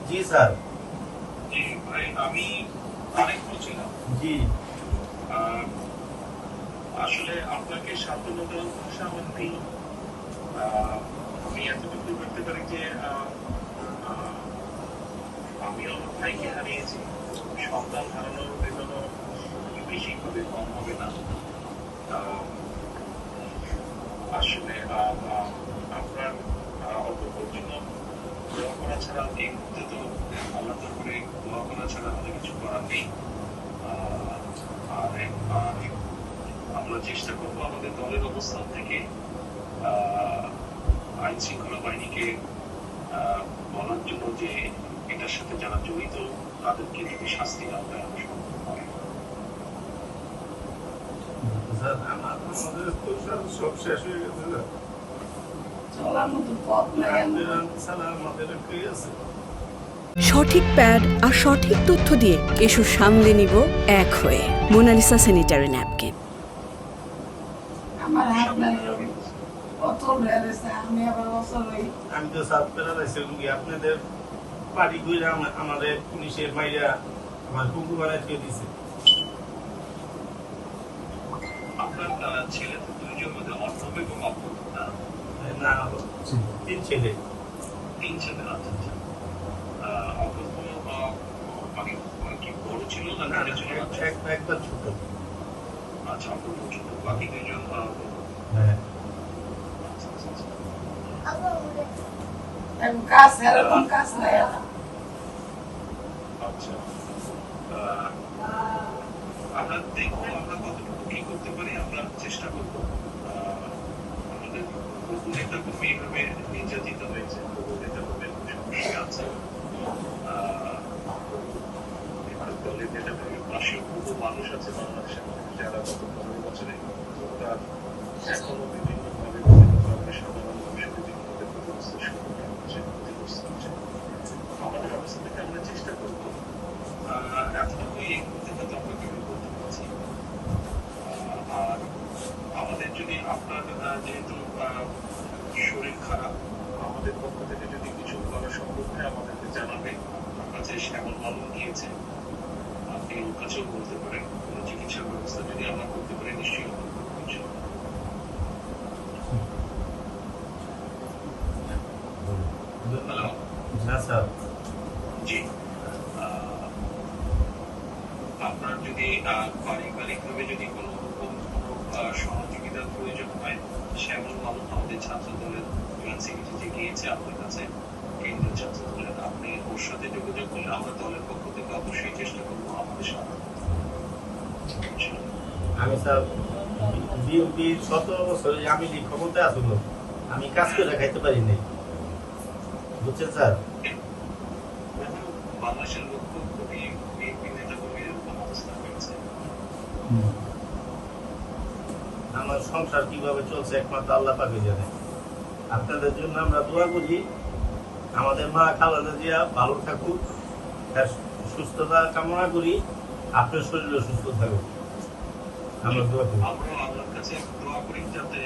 জি sir. জি ভাই, আমি অনেক বলছিলাম। জি আসলে আপনাকে সান্ত্বনা দেওয়ার ভাষা আমার নেই। আমি এতটুকু করতে পারি যে আমিও আমার ভাইকে হারিয়েছি। সন্তান হারানোর বেদনা বেশি হবে, কম হবে না। আহ, আসলে আপনার অল্পর জন্য দোয়া করা ছাড়া এই মুহূর্তে তো আল্লাহ করে দোয়া করা ছাড়া আমাদের কিছু করার নেই। আহ, আর আর আমরা চেষ্টা করবো আমাদের দলের অবস্থান থেকে আইন শৃঙ্খলা বাহিনীকে বলার জন্য যে এটার সাথে যারা জড়িত তাদেরকে যদি শাস্তি না দেয় স্যার, আমাদের তো সব শেষ হয়ে গেছে স্যার। চলার মতো পথ নাই স্যার আমাদের একটাই আছে। সঠিক প্যাড আর সঠিক তথ্য দিয়ে কেশু সামলে নিব এক হয়ে। Monalisa sanitary napkin. আমার হাত নাই কত বেড়েছে, আমি আবার অসল হই। আমি তো সাত পেরালাইছি রুগী, আপনাদের বাড়ি ঘুরে আমাদের পুলিশের মাইরা আমার কুকুর বানায় দিয়ে দিছে। আপনার ছেলে তো দুইজন মধ্যে অর্ণব এবং অপূর্ব না, তিন ছেলে। তিন ছেলে। আচ্ছা আচ্ছা। অপূর্ব মানে কি বড় ছিল না ছোট ছিল? একটা ছোট। আচ্ছা, অপূর্ব ছোট, বাকি দুইজন হ্যাঁ। কাজ এরকম কাজ নাই। আচ্ছা, আমরা দেখবো আমরা কতটুকু কি করতে পারি, আমরা চেষ্টা করবো। আমাদের বহু নেতা কর্মী এইভাবে নির্যাতিত হয়েছে, বহু নেতা কর্মীর সমস্যা আছে। দলের নেতা কর্মীর পাশেও বহু মানুষ আছে বাংলাদেশের মানুষ যারা গত 15 বছরে তার এখনো বিভিন্নভাবে বিভিন্ন কারণে সাধারণ মানুষের বিভিন্নভাবে ক্ষতিগ্রস্তের সম্মুখীন হচ্ছে, ক্ষতিগ্রস্ত হচ্ছে। আমাদের অবস্থা থেকে আমরা চেষ্টা করবো এতটুকুই এই মুহূর্তে হয়তো আমরা কেবল করতে পারছি। আর আমাদের যদি আপনার যেহেতু শরীর খারাপ, আমাদের পক্ষ থেকে যদি কিছু করা সম্ভব হয় আমাদেরকে জানাবেন। আপনার কাছে শ্যামল মালুম গিয়েছে, আপনি ওর কাছেও বলতে পারেন। কোনো চিকিৎসার ব্যবস্থা যদি আমরা করতে পারি নিশ্চয়ই আমরা করবো। হ্যালো। হ্যাঁ স্যার। জি, আপনার যদি পারিবারিকভাবে যদি কোনো রকম সহযোগিতার প্রয়োজন হয়, শ্যামল মালুম আমাদের ছাত্র দলের সেক্রেটারি গিয়েছে আপনার কাছে, কেন্দ্রীয় ছাত্র দলের। আপনি ওর সাথে যোগাযোগ করলে আমরা দলের পক্ষ থেকে অবশ্যই চেষ্টা করবো আমাদের সাথে। আমি স্যার বিএনপি 17 বছরে আমি যে ক্ষমতায় আসলো আমি কাজ করে খাইতে পারি নাই, বুঝছেন স্যার। বাংলাদেশের লক্ষ্য কবি বিএনপি নেতা কর্মী এরকম অবস্থা হয়েছে। আমার সংসার কিভাবে চলছে একমাত্র আল্লাহ পাকে জানে। আপনাদের জন্য আমরা দোয়া করি, আমাদের মা খালেদা জিয়া ভালো থাকুক, তার সুস্থতা কামনা করি, আপনার শরীরও সুস্থ থাকুক, আমরা দোয়া করি। আমরাও আল্লাহর কাছে দোয়া করি যাতে